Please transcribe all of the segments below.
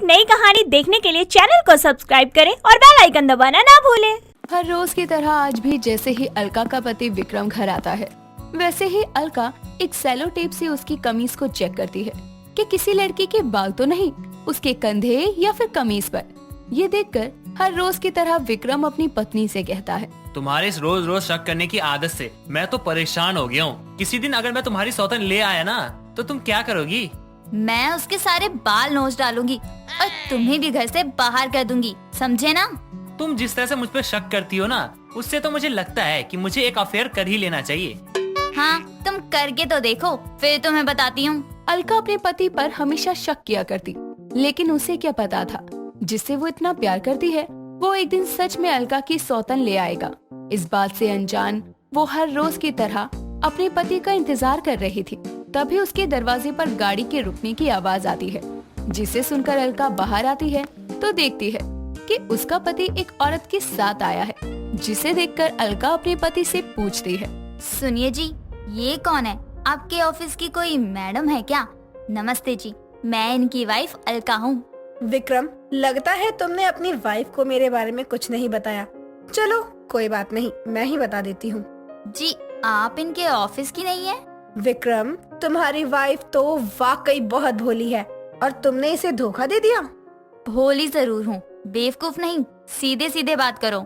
नई कहानी देखने के लिए चैनल को सब्सक्राइब करें और बेल आइकन दबाना ना भूलें। हर रोज की तरह आज भी जैसे ही अलका का पति विक्रम घर आता है, वैसे ही अलका एक सेलो टेप से उसकी कमीज को चेक करती है कि किसी लड़की के बाल तो नहीं उसके कंधे या फिर कमीज पर। ये देखकर हर रोज की तरह विक्रम अपनी पत्नी से कहता है, तुम्हारे इस रोज रोज शक करने की आदत से मैं तो परेशान हो गया हूँ। किसी दिन अगर मैं तुम्हारी सौतन ले आया ना तो तुम क्या करोगी? मैं उसके सारे बाल नोच डालूंगी और तुम्हें भी घर से बाहर कर दूंगी, समझे ना? तुम जिस तरह से मुझ पर शक करती हो ना, उससे तो मुझे लगता है कि मुझे एक अफेयर कर ही लेना चाहिए। हाँ, तुम करके तो देखो, फिर तुम्हें बताती हूँ। अलका अपने पति पर हमेशा शक किया करती, लेकिन उसे क्या पता था जिससे वो इतना प्यार करती है वो एक दिन सच में अलका की सौतन ले आएगा। इस बात से अनजान वो हर रोज की तरह अपने पति का इंतजार कर रही थी। तभी उसके दरवाजे पर गाड़ी के रुकने की आवाज आती है, जिसे सुनकर अलका बाहर आती है तो देखती है कि उसका पति एक औरत के साथ आया है, जिसे देखकर अलका अपने पति से पूछती है, सुनिए जी, ये कौन है? आपके ऑफिस की कोई मैडम है क्या? नमस्ते जी, मैं इनकी वाइफ अलका हूँ। विक्रम, लगता है तुमने अपनी वाइफ को मेरे बारे में कुछ नहीं बताया। चलो कोई बात नहीं, मैं ही बता देती हूँ। जी, आप इनके ऑफिस की नहीं है? विक्रम, तुम्हारी वाइफ तो वाकई बहुत भोली है और तुमने इसे धोखा दे दिया। भोली जरूर हूँ, बेवकूफ नहीं। सीधे सीधे बात करो।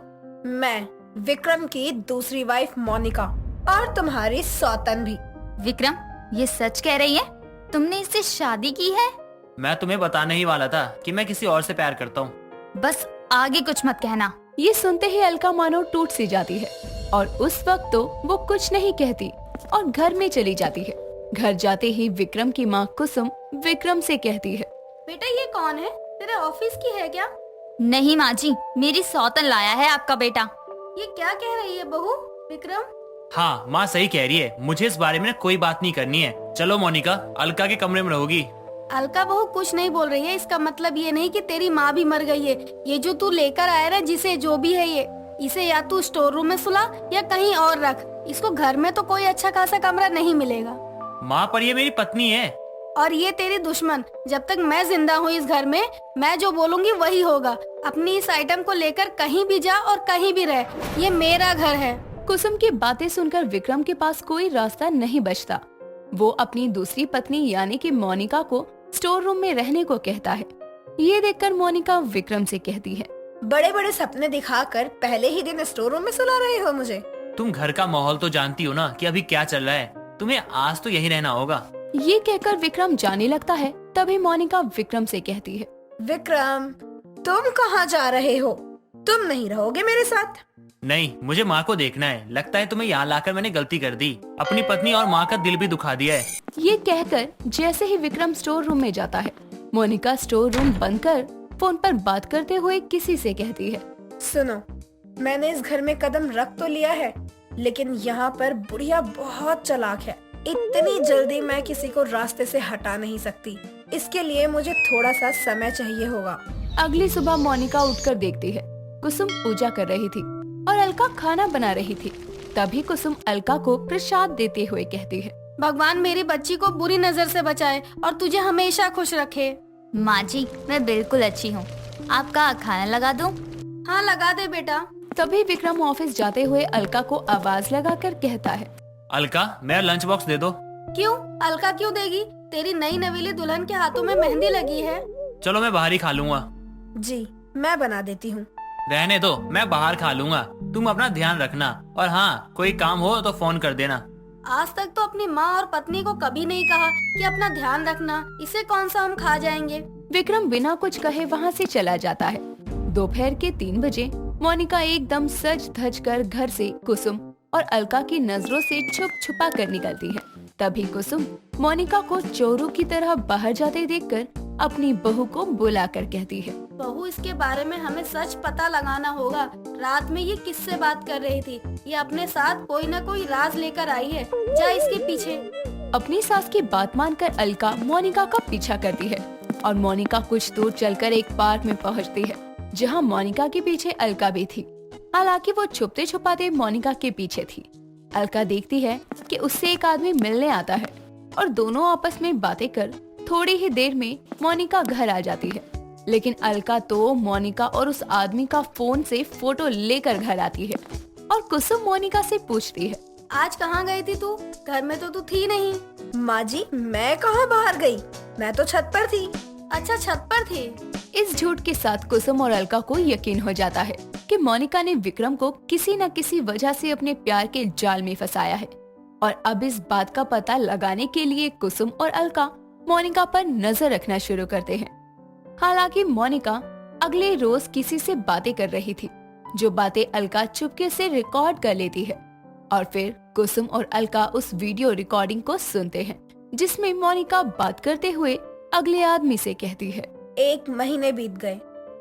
मैं विक्रम की दूसरी वाइफ मोनिका और तुम्हारी सौतन भी। विक्रम, ये सच कह रही है? तुमने इससे शादी की है? मैं तुम्हें बताने ही वाला था कि मैं किसी और से प्यार करता हूँ। बस आगे कुछ मत कहना। ये सुनते ही अलका मानो टूट सी जाती है और उस वक्त तो वो कुछ नहीं कहती और घर में चली जाती है। घर जाते ही विक्रम की माँ कुसुम विक्रम से कहती है, बेटा ये कौन है? तेरे ऑफिस की है क्या? नहीं माँ जी, मेरी सौतन लाया है आपका बेटा। ये क्या कह रही है बहू? विक्रम, हाँ माँ सही कह रही है, मुझे इस बारे में कोई बात नहीं करनी है। चलो मोनिका, अलका के कमरे में रहोगी। अलका बहू कुछ नहीं बोल रही है। इसका मतलब ये नहीं कि तेरी माँ भी मर गई है। ये जो तू लेकर आया ना, जिसे जो भी है ये, इसे या तू स्टोर रूम में सुला या कहीं और रख। इसको घर में तो कोई अच्छा खासा कमरा नहीं मिलेगा। माँ पर ये मेरी पत्नी है। और ये तेरी दुश्मन। जब तक मैं जिंदा हूँ इस घर में, मैं जो बोलूंगी वही होगा। अपनी इस आइटम को लेकर कहीं भी जा और कहीं भी रह, ये मेरा घर है। कुसुम की बातें सुनकर विक्रम के पास कोई रास्ता नहीं बचता। वो अपनी दूसरी पत्नी यानी कि मोनिका को स्टोर रूम में रहने को कहता है। ये देखकर मोनिका विक्रम से कहती है, बड़े बड़े सपने दिखाकर पहले ही दिन स्टोर रूम में सुला रहे हो मुझे। तुम घर का माहौल तो जानती हो ना कि अभी क्या चल रहा है। तुम्हें आज तो यही रहना होगा। ये कहकर विक्रम जाने लगता है। तभी मोनिका विक्रम से कहती है, विक्रम, तुम कहाँ जा रहे हो? तुम नहीं रहोगे मेरे साथ? नहीं, मुझे माँ को देखना है। लगता है तुम्हें यहाँ लाकर मैंने गलती कर दी, अपनी पत्नी और माँ का दिल भी दुखा दिया है। ये कहकर जैसे ही विक्रम स्टोर रूम में जाता है, मोनिका स्टोर रूम बंद कर फोन पर बात करते हुए किसी से कहती है, सुनो, मैंने इस घर में कदम रख तो लिया है, लेकिन यहाँ पर बुढ़िया बहुत चालाक है। इतनी जल्दी मैं किसी को रास्ते से हटा नहीं सकती। इसके लिए मुझे थोड़ा सा समय चाहिए होगा। अगली सुबह मोनिका उठकर देखती है कुसुम पूजा कर रही थी और अलका खाना बना रही थी। तभी कुसुम अलका को प्रसाद देते हुए कहती है, भगवान मेरी बच्ची को बुरी नजर से बचाए और तुझे हमेशा खुश रखे। माँ जी, मैं बिल्कुल अच्छी हूँ। आपका खाना लगा दूँ? हाँ लगा दे बेटा। तभी विक्रम ऑफिस जाते हुए अलका को आवाज लगाकर कहता है, अलका, मेरा लंच बॉक्स दे दो। क्यों? अलका क्यों देगी? तेरी नई नवीली दुल्हन के हाथों में मेहंदी लगी है। चलो मैं बाहर ही खा लूंगा। जी, मैं बना देती हूँ। रहने दो, मैं बाहर खा लूंगा। तुम अपना ध्यान रखना और हाँ, कोई काम हो तो फोन कर देना। आज तक तो अपनी माँ और पत्नी को कभी नहीं कहा कि अपना ध्यान रखना। इसे कौन सा हम खा जाएंगे। विक्रम बिना कुछ कहे वहाँ से चला जाता है। दोपहर के 3 बजे मोनिका एकदम सज धज कर घर से कुसुम और अलका की नजरों से छुप छुपा कर निकलती है। तभी कुसुम मोनिका को चोरों की तरह बाहर जाते देखकर अपनी बहू को बुलाकर कहती है, बहू, इसके बारे में हमें सच पता लगाना होगा। रात में ये किससे बात कर रही थी? ये अपने साथ कोई न कोई राज लेकर आई है। जा इसके पीछे। अपनी सास की बात मानकर अलका मोनिका का पीछा करती है और मोनिका कुछ दूर चलकर एक पार्क में पहुंचती है, जहां मोनिका के पीछे अलका भी थी। हालांकि वो छुपते छुपाते मोनिका के पीछे थी। अलका देखती है कि उससे एक आदमी मिलने आता है और दोनों आपस में बातें कर थोड़ी ही देर में मोनिका घर आ जाती है। लेकिन अलका तो मोनिका और उस आदमी का फोन से फोटो लेकर घर आती है और कुसुम मोनिका से पूछती है, आज कहाँ गई थी तू? घर में तो तू थी नहीं। माँ जी, मैं कहाँ बाहर गई, मैं तो छत पर थी। अच्छा, छत पर थी। इस झूठ के साथ कुसुम और अलका को यकीन हो जाता है कि मोनिका ने विक्रम को किसी न किसी वजह से अपने प्यार के जाल में फंसाया है और अब इस बात का पता लगाने के लिए कुसुम और अलका मोनिका पर नजर रखना शुरू करते हैं। हालांकि मोनिका अगले रोज किसी से बातें कर रही थी, जो बातें अलका चुपके से रिकॉर्ड कर लेती है और फिर कुसुम और अलका उस वीडियो रिकॉर्डिंग को सुनते हैं, जिसमें मोनिका बात करते हुए अगले आदमी से कहती है, 1 महीने बीत गए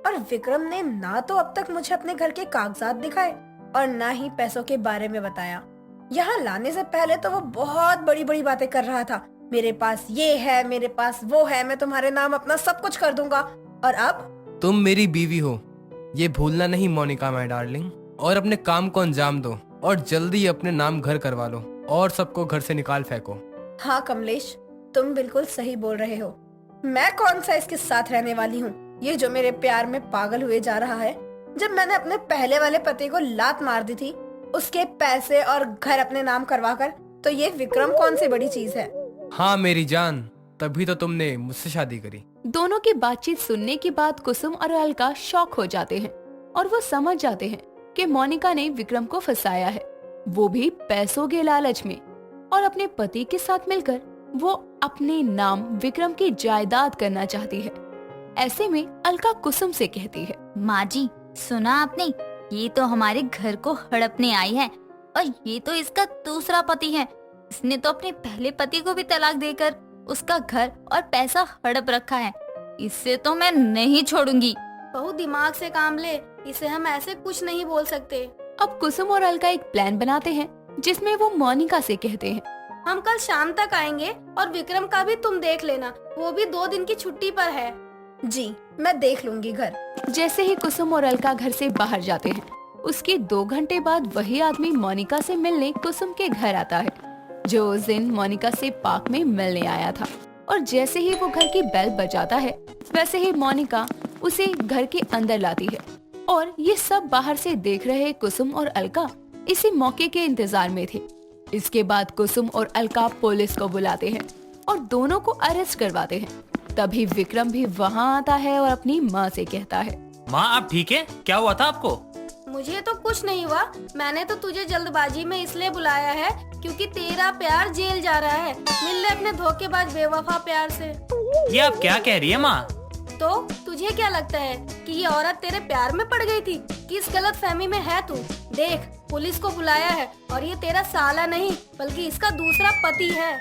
और विक्रम ने ना तो अब तक मुझे अपने घर के कागजात दिखाए और ना ही पैसों के बारे में बताया। यहाँ लाने से पहले तो वो बहुत बड़ी बड़ी बातें कर रहा था, मेरे पास ये है, मेरे पास वो है, मैं तुम्हारे नाम अपना सब कुछ कर दूंगा। और अब तुम मेरी बीवी हो, ये भूलना नहीं मोनिका माय डार्लिंग, और अपने काम को अंजाम दो और जल्दी अपने नाम घर करवा लो और सबको घर से निकाल फेंको। हाँ कमलेश, तुम बिल्कुल सही बोल रहे हो। मैं कौन सा इसके साथ रहने वाली हूँ, ये जो मेरे प्यार में पागल हुए जा रहा है। जब मैंने अपने पहले वाले पति को लात मार दी थी, उसके पैसे और घर अपने नाम करवाकर, तो ये विक्रम कौन सी बड़ी चीज है। हाँ मेरी जान, तभी तो तुमने मुझसे शादी करी। दोनों की बातचीत सुनने के बाद कुसुम और अलका शॉक हो जाते हैं और वो समझ जाते हैं कि मोनिका ने विक्रम को फंसाया है, वो भी पैसों के लालच में, और अपने पति के साथ मिलकर वो अपने नाम विक्रम की जायदाद करना चाहती है। ऐसे में अलका कुसुम से कहती है, माँ जी सुना आपने, ये तो हमारे घर को हड़पने आई है और ये तो इसका दूसरा पति है। इसने तो अपने पहले पति को भी तलाक देकर उसका घर और पैसा हड़प रखा है। इससे तो मैं नहीं छोड़ूंगी। बहुत दिमाग से काम ले, इसे हम ऐसे कुछ नहीं बोल सकते। अब कुसुम और अलका एक प्लान बनाते हैं, जिसमें वो मोनिका से कहते हैं, हम कल शाम तक आएंगे और विक्रम का भी तुम देख लेना, वो भी 2 दिन की छुट्टी पर है। जी, मैं देख लूंगी घर। जैसे ही कुसुम और अलका घर से बाहर जाते हैं, उसके 2 घंटे बाद वही आदमी मोनिका से मिलने कुसुम के घर आता है, जो उस दिन मोनिका से पार्क में मिलने आया था। और जैसे ही वो घर की बेल बजाता है, वैसे ही मोनिका उसे घर के अंदर लाती है और ये सब बाहर से देख रहे कुसुम और अलका इसी मौके के इंतजार में थे। इसके बाद कुसुम और अलका पुलिस को बुलाते हैं और दोनों को अरेस्ट करवाते हैं। तभी विक्रम भी वहाँ आता है और अपनी माँ से कहता है, माँ आप ठीक है? क्या हुआ था आपको? मुझे तो कुछ नहीं हुआ, मैंने तो तुझे जल्दबाजी में इसलिए बुलाया है क्योंकि तेरा प्यार जेल जा रहा है। मिल ले अपने धोखेबाज बेवफा प्यार से। ये आप क्या कह रही है माँ? तो तुझे क्या लगता है कि ये औरत तेरे प्यार में पड़ गई थी? किस गलत फहमी में है तू? देख, पुलिस को बुलाया है और ये तेरा साला नहीं बल्कि इसका दूसरा पति है।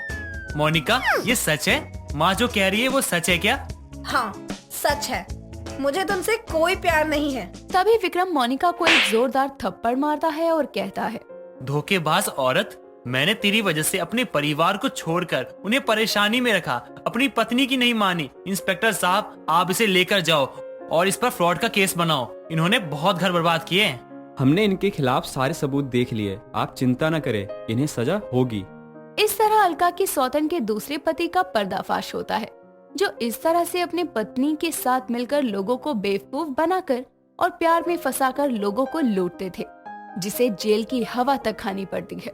मोनिका ये सच है? माँ जो कह रही है वो सच है क्या? हाँ सच है, मुझे तुमसे कोई प्यार नहीं है। तभी विक्रम मोनिका को एक जोरदार थप्पड़ मारता है और कहता है, धोखेबाज औरत, मैंने तेरी वजह से अपने परिवार को छोड़कर उन्हें परेशानी में रखा, अपनी पत्नी की नहीं मानी। इंस्पेक्टर साहब आप इसे लेकर जाओ और इस पर फ्रॉड का केस बनाओ। इन्होंने बहुत घर बर्बाद किए हैं। हमने इनके खिलाफ सारे सबूत देख लिए, आप चिंता न करें, इन्हें सजा होगी। इस तरह अलका की सौतन के दूसरे पति का पर्दाफाश होता है, जो इस तरह से अपने पत्नी के साथ मिलकर लोगों को बेवकूफ बनाकर और प्यार में फंसाकर लोगों को लूटते थे, जिसे जेल की हवा तक खानी पड़ती है।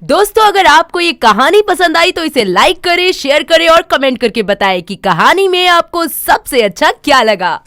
दोस्तों अगर आपको ये कहानी पसंद आई तो इसे लाइक करें, शेयर करें और कमेंट करके बताएं कि कहानी में आपको सबसे अच्छा क्या लगा।